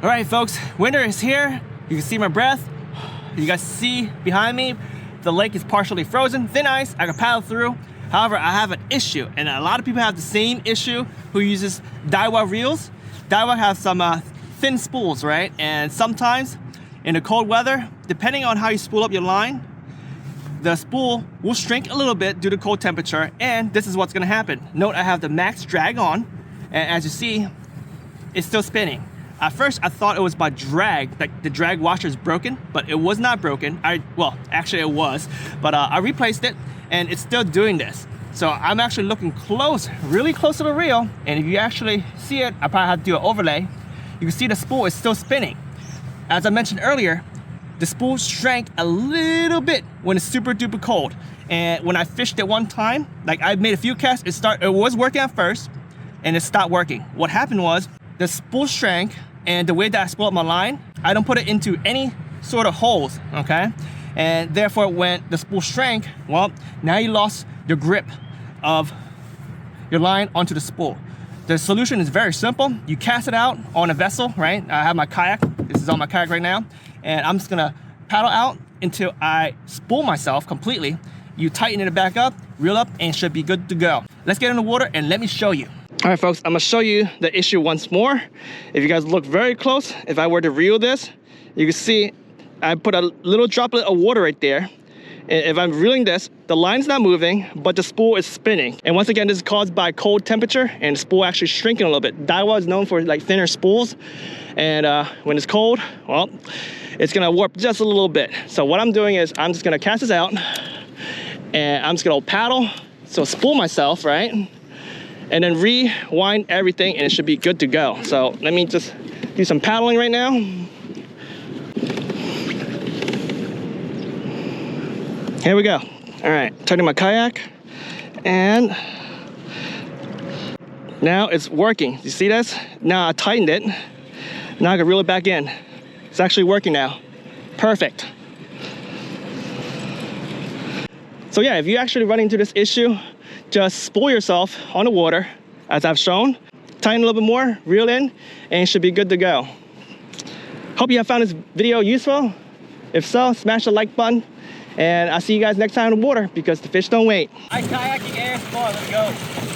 All right, folks, winter is here. You can see my breath. You guys see behind me, the lake is partially frozen, thin ice. I can paddle through. However, I have an issue, and a lot of people have the same issue who uses Daiwa reels. Daiwa has some thin spools, right? And sometimes in the cold weather, depending on how you spool up your line, the spool will shrink a little bit due to cold temperature, and this is what's gonna happen. Note I have the max drag on, and as you see, it's still spinning. At first, I thought it was my drag, like the drag washer is broken, but it was not broken. Well, actually it was, but I replaced it, and it's still doing this. So I'm actually looking close, really close to the reel, and if you actually see it, I probably have to do an overlay. You can see the spool is still spinning. As I mentioned earlier, the spool shrank a little bit when it's super duper cold. And when I fished it one time, like I made a few casts, it was working at first, and it stopped working. What happened was, the spool shrank, and the way that I spool up my line, I don't put it into any sort of holes, okay? And therefore, when the spool shrank, well, now you lost your grip of your line onto the spool. The solution is very simple. You cast it out on a vessel, right? I have my kayak. This is on my kayak right now. And I'm just gonna paddle out until I spool myself completely. You tighten it back up, reel up, and it should be good to go. Let's get in the water and let me show you. All right, folks, I'm gonna show you the issue once more. If you guys look very close, if I were to reel this, you can see I put a little droplet of water right there. And if I'm reeling this, the line's not moving, but the spool is spinning. And once again, this is caused by cold temperature and the spool actually shrinking a little bit. Daiwa is known for like thinner spools. And when it's cold, well, it's gonna warp just a little bit. So what I'm doing is I'm just gonna cast this out and I'm just gonna paddle, so spool myself, right? And then rewind everything and it should be good to go. So let me just do some paddling right now. Here we go. All right, turning my kayak, and now it's working. You see this? Now I tightened it. Now I can reel it back in. It's actually working now. Perfect. So yeah, if you actually run into this issue, just spool yourself on the water, as I've shown. Tighten a little bit more, reel in, and it should be good to go. Hope you have found this video useful. If so, smash the like button. And I'll see you guys next time in the water because the fish don't wait. Ice kayaking air sport, let's go.